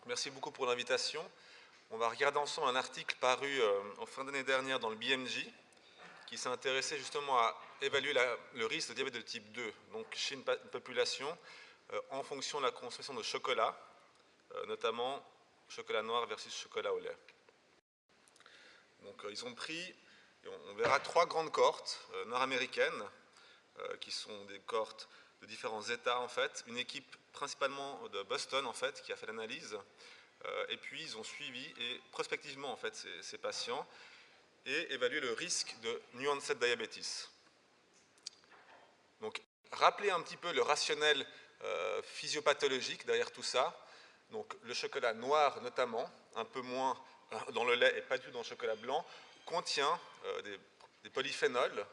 merci beaucoup pour l'invitation. On va regarder ensemble un article paru en fin d'année dernière dans le BMJ qui s'est intéressé justement à évaluer le risque de diabète de type 2, donc chez une population en fonction de la consommation de chocolat, notamment chocolat noir versus chocolat au lait. Donc ils ont pris, on verra, 3 grandes cohortes nord-américaines qui sont des cohortes de différents États en fait, une équipe principalement de Boston en fait qui a fait l'analyse, et puis ils ont suivi et prospectivement en fait ces patients et évalué le risque de new onset diabetes. Donc rappelez un petit peu le rationnel physiopathologique derrière tout ça. Donc le chocolat noir notamment, un peu moins dans le lait et pas du tout dans le chocolat blanc, contient des polyphénols,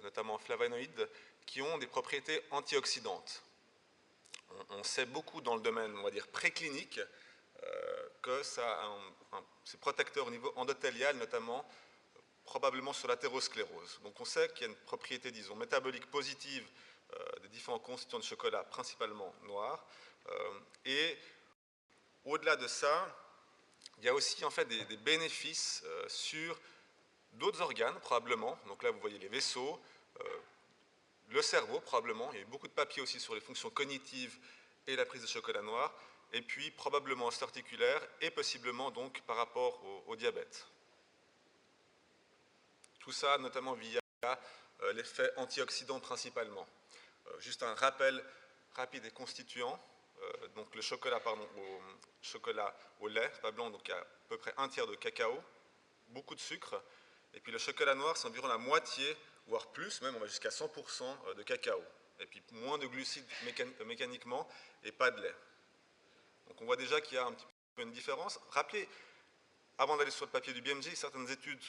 notamment flavonoïdes, qui ont des propriétés antioxydantes. On sait beaucoup dans le domaine, on va dire, préclinique, que c'est protecteur au niveau endothélial, notamment, probablement sur l'athérosclérose. Donc on sait qu'il y a une propriété, disons, métabolique positive des différents constituants de chocolat, principalement noir. Et au-delà de ça, il y a aussi en fait des bénéfices sur d'autres organes, probablement. Donc là, vous voyez les vaisseaux, le cerveau, probablement. Il y a eu beaucoup de papiers aussi sur les fonctions cognitives et la prise de chocolat noir. Et puis, probablement osteoarticulaire et possiblement donc par rapport au diabète. Tout ça, notamment via l'effet antioxydant principalement. Juste un rappel rapide des constituants. Donc le chocolat, au lait, pas blanc, donc il y a à peu près 1/3 de cacao, beaucoup de sucre. Et puis le chocolat noir, c'est environ la moitié, voire plus, même on va jusqu'à 100% de cacao. Et puis moins de glucides mécaniquement et pas de lait. Donc on voit déjà qu'il y a un petit peu une différence. Rappelez, avant d'aller sur le papier du BMJ, certaines études,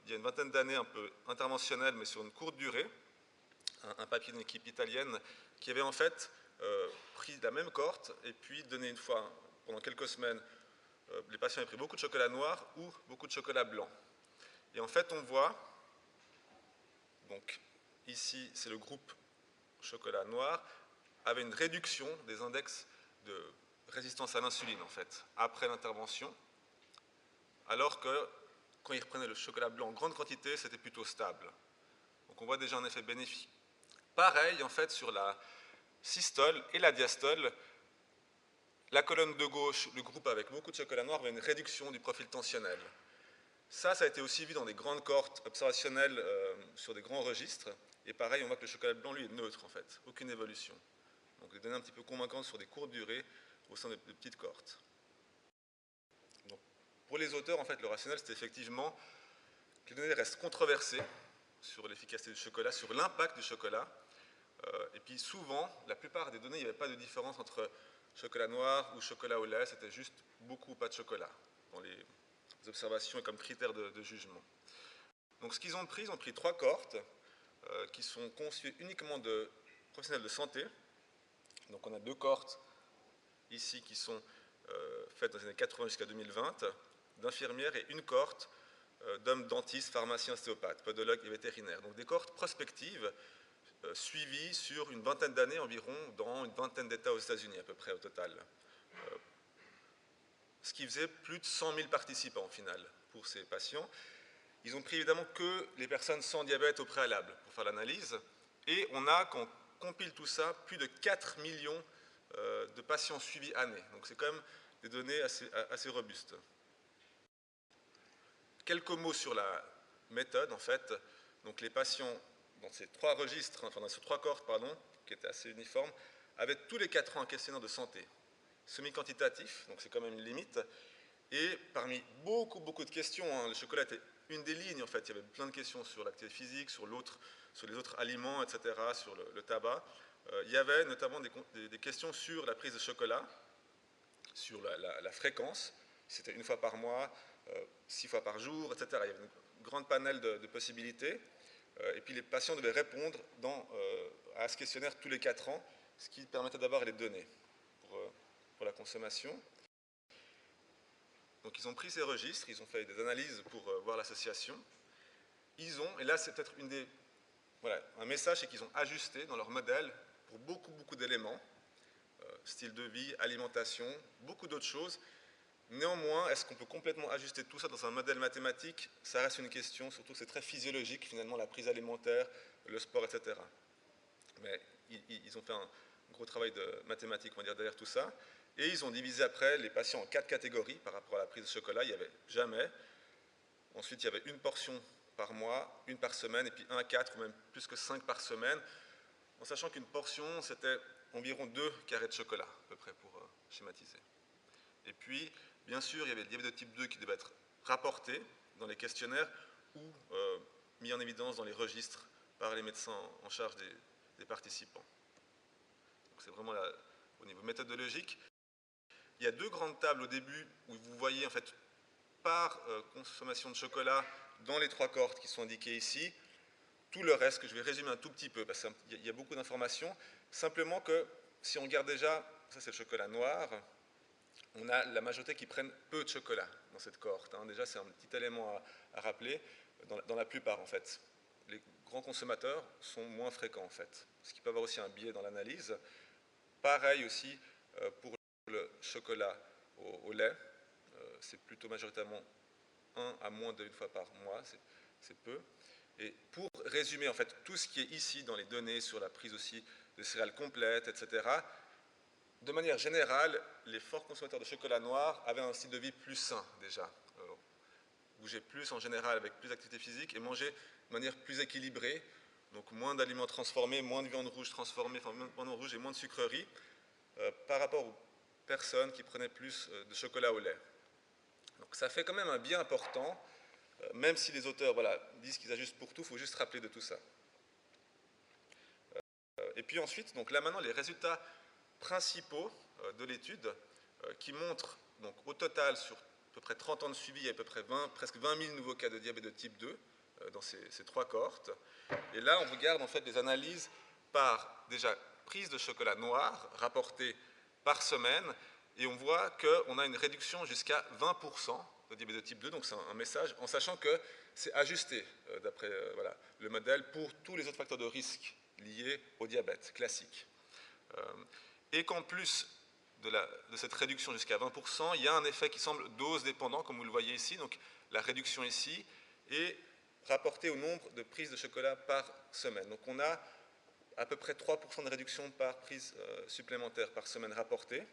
il y a une vingtaine d'années, un peu interventionnelles, mais sur une courte durée, un papier d'une équipe italienne qui avait en fait pris la même cohorte et puis donné une fois, pendant quelques semaines, les patients avaient pris beaucoup de chocolat noir ou beaucoup de chocolat blanc. Et en fait, on voit, donc ici, c'est le groupe chocolat noir, avait une réduction des index de résistance à l'insuline, en fait, après l'intervention, alors que quand ils reprenaient le chocolat blanc en grande quantité, c'était plutôt stable. Donc on voit déjà un effet bénéfique. Pareil, en fait, sur la systole et la diastole, la colonne de gauche, le groupe avec beaucoup de chocolat noir, avait une réduction du profil tensionnel. Ça a été aussi vu dans des grandes cohortes observationnelles sur des grands registres. Et pareil, on voit que le chocolat blanc, lui, est neutre, en fait. Aucune évolution. Donc des données un petit peu convaincantes sur des courtes durées au sein de petites cohortes. Donc, pour les auteurs, en fait, le rationnel, c'est effectivement que les données restent controversées sur l'efficacité du chocolat, sur l'impact du chocolat. Et puis souvent, la plupart des données, il n'y avait pas de différence entre chocolat noir ou chocolat au lait, c'était juste beaucoup ou pas de chocolat dans les observations et comme critère de jugement. Donc ce qu'ils ont pris, ils ont pris 3 cohortes qui sont conçues uniquement de professionnels de santé. Donc on a 2 cohortes ici qui sont faites dans les années 80 jusqu'à 2020, d'infirmières, et une cohorte d'hommes dentistes, pharmaciens, ostéopathes, podologues et vétérinaires. Donc des cohortes prospectives suivies sur une vingtaine d'années environ dans une vingtaine d'États aux États-Unis à peu près au total. Ce qui faisait plus de 100 000 participants au final pour ces patients. Ils ont pris évidemment que les personnes sans diabète au préalable pour faire l'analyse, et on a, quand on compile tout ça, plus de 4 millions de patients suivis année. Donc c'est quand même des données assez robustes. Quelques mots sur la méthode en fait. Donc les patients dans ces 3 registres, enfin dans ces 3 cohortes, pardon, qui étaient assez uniformes, avaient tous les 4 ans un questionnaire de santé semi-quantitatif, donc c'est quand même une limite. Et parmi beaucoup de questions, hein, le chocolat était une des lignes en fait, il y avait plein de questions sur l'activité physique, sur les autres aliments, etc., sur le tabac. Il y avait notamment des questions sur la prise de chocolat, sur la fréquence, c'était 1 fois par mois, 6 fois par jour, etc. Il y avait une grande panel de possibilités, et puis les patients devaient répondre à ce questionnaire tous les 4 ans, ce qui permettait d'avoir les données pour la consommation. Donc ils ont pris ces registres, ils ont fait des analyses pour voir l'association. Et là c'est peut-être un message, c'est qu'ils ont ajusté dans leur modèle pour beaucoup d'éléments, style de vie, alimentation, beaucoup d'autres choses, Néanmoins, est-ce qu'on peut complètement ajuster tout ça dans un modèle mathématique? Ça reste une question, surtout que c'est très physiologique, finalement, la prise alimentaire, le sport, etc. Mais ils ont fait un gros travail de mathématiques, on va dire, derrière tout ça. Et ils ont divisé après les patients en 4 catégories par rapport à la prise de chocolat. Il n'y avait jamais. Ensuite, il y avait une portion par mois, une par semaine, et puis 1 à 4, ou même plus que 5 par semaine, en sachant qu'une portion, c'était environ 2 carrés de chocolat, à peu près, pour schématiser. Et puis, bien sûr, il y avait le diabète de type 2 qui devait être rapporté dans les questionnaires ou mis en évidence dans les registres par les médecins en charge des participants. Donc c'est vraiment là, au niveau méthodologique. Il y a 2 grandes tables au début où vous voyez en fait par consommation de chocolat dans les 3 cohortes qui sont indiquées ici. Tout le reste, que je vais résumer un tout petit peu, parce qu'il y a beaucoup d'informations. Simplement que si on regarde déjà, ça c'est le chocolat noir, on a la majorité qui prennent peu de chocolat dans cette cohorte. Hein. Déjà, c'est un petit élément à rappeler, dans la plupart en fait. Les grands consommateurs sont moins fréquents en fait, ce qui peut avoir aussi un biais dans l'analyse. Pareil aussi pour le chocolat au lait, c'est plutôt majoritairement 1 à moins d'1 fois par mois, c'est peu. Et pour résumer en fait tout ce qui est ici dans les données sur la prise aussi de céréales complètes, etc., de manière générale, les forts consommateurs de chocolat noir avaient un style de vie plus sain déjà. Bouger plus en général avec plus d'activité physique et manger de manière plus équilibrée, donc moins d'aliments transformés, moins de viande rouge transformée, enfin moins de viande rouge et moins de sucreries, par rapport aux personnes qui prenaient plus de chocolat au lait. Donc ça fait quand même un bien important, même si les auteurs disent qu'ils ajustent pour tout, il faut juste rappeler de tout ça. Et puis ensuite, donc là maintenant, les résultats principaux de l'étude qui montrent donc, au total sur à peu près 30 ans de suivi, il y a à peu près presque 20 000 nouveaux cas de diabète de type 2 dans ces 3 cohortes. Et là, on regarde en fait des analyses par déjà prise de chocolat noir rapportée par semaine et on voit qu'on a une réduction jusqu'à 20% de diabète de type 2, donc c'est un message en sachant que c'est ajusté d'après le modèle pour tous les autres facteurs de risque liés au diabète classique. Et qu'en plus de cette réduction jusqu'à 20%, il y a un effet qui semble dose dépendant, comme vous le voyez ici, donc la réduction ici est rapportée au nombre de prises de chocolat par semaine. Donc on a à peu près 3% de réduction par prise supplémentaire par semaine rapportée,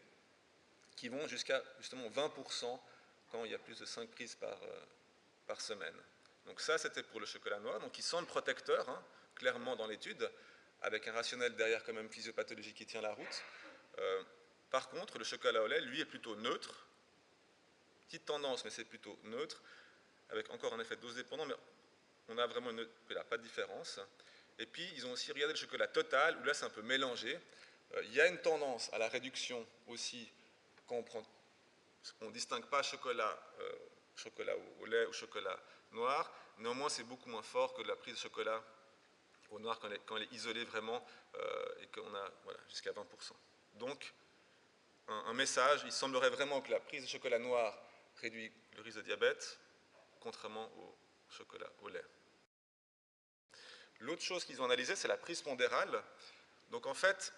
qui vont jusqu'à justement 20% quand il y a plus de 5 prises par semaine. Donc ça, c'était pour le chocolat noir, donc il semble protecteur, hein, clairement dans l'étude, avec un rationnel derrière quand même physiopathologique qui tient la route. Par contre, le chocolat au lait, lui, est plutôt neutre. Petite tendance, mais c'est plutôt neutre, avec encore un effet dose dépendant, mais on a vraiment pas de différence. Et puis, ils ont aussi regardé le chocolat total, où là, c'est un peu mélangé. Il y a une tendance à la réduction aussi, quand on ne distingue pas chocolat au lait ou chocolat noir. Néanmoins, c'est beaucoup moins fort que la prise de chocolat au noir quand elle est isolée vraiment et qu'on a jusqu'à 20%. Donc, un message, il semblerait vraiment que la prise de chocolat noir réduit le risque de diabète, contrairement au chocolat au lait. L'autre chose qu'ils ont analysé, c'est la prise pondérale. Donc en fait,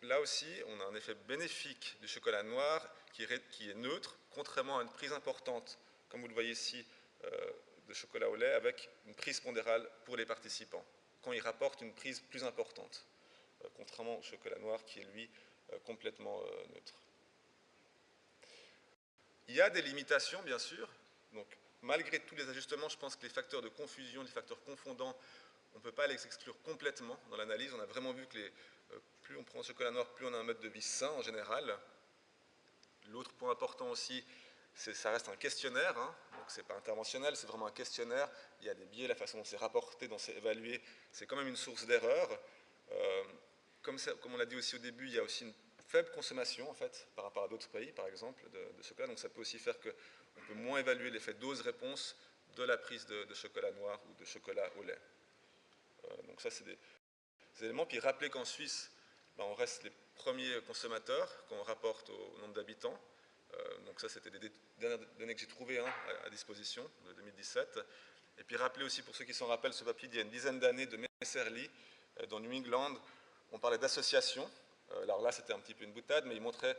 là aussi, on a un effet bénéfique du chocolat noir qui est neutre, contrairement à une prise importante, comme vous le voyez ici, de chocolat au lait, avec une prise pondérale pour les participants, quand ils rapportent une prise plus importante, contrairement au chocolat noir qui est, lui, complètement neutre. Il y a des limitations, bien sûr. Donc, malgré tous les ajustements, je pense que les facteurs de confusion, les facteurs confondants, on ne peut pas les exclure complètement dans l'analyse. On a vraiment vu que plus on prend le chocolat noir, plus on a un mode de vie sain en général. L'autre point important aussi, ça reste un questionnaire. Hein. Donc, ce n'est pas interventionnel, c'est vraiment un questionnaire. Il y a des biais, la façon dont c'est rapporté, dont c'est évalué, c'est quand même une source d'erreur. Comme on l'a dit aussi au début, il y a aussi une faible consommation en fait par rapport à d'autres pays par exemple de chocolat, donc ça peut aussi faire qu'on peut moins évaluer l'effet dose-réponse de la prise de chocolat noir ou de chocolat au lait. Donc ça c'est des éléments, puis rappelez qu'en Suisse on reste les premiers consommateurs quand on rapporte au nombre d'habitants, donc ça c'était des dernières données que j'ai trouvées à disposition de 2017, et puis rappelez aussi pour ceux qui s'en rappellent ce papier d'il y a une dizaine d'années de Messerly dans New England. On parlait d'association. Alors là, c'était un petit peu une boutade, mais il montrait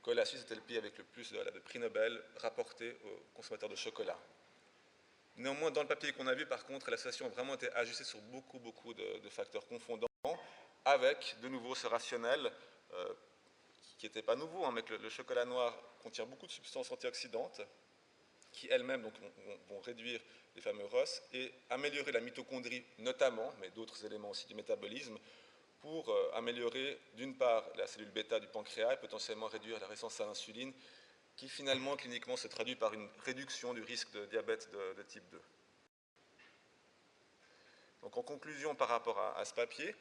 que la Suisse était le pays avec le plus de prix Nobel rapportés aux consommateurs de chocolat. Néanmoins, dans le papier qu'on a vu, par contre, la situation a vraiment été ajustée sur beaucoup de facteurs confondants, avec de nouveau ce rationnel qui n'était pas nouveau, hein, mais que le chocolat noir contient beaucoup de substances antioxydantes qui elles-mêmes vont réduire les fameux ROS et améliorer la mitochondrie notamment, mais d'autres éléments aussi du métabolisme, pour améliorer d'une part la cellule bêta du pancréas et potentiellement réduire la résistance à l'insuline, qui finalement cliniquement se traduit par une réduction du risque de diabète de type 2. Donc en conclusion par rapport à ce papier,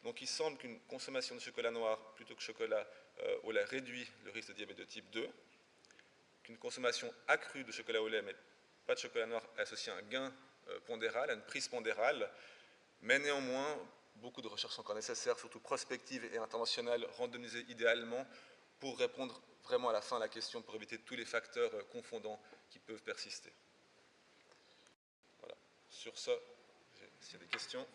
donc il semble qu'une consommation de chocolat noir plutôt que chocolat au lait réduit le risque de diabète de type 2, qu'une consommation accrue de chocolat au lait, mais pas de chocolat noir, est associée à un gain pondéral, à une prise pondérale, mais néanmoins, beaucoup de recherches sont encore nécessaires, surtout prospectives et interventionnelles, randomisées idéalement, pour répondre vraiment à la fin à la question, pour éviter tous les facteurs confondants qui peuvent persister. Voilà. Sur ce, s'il y a des questions.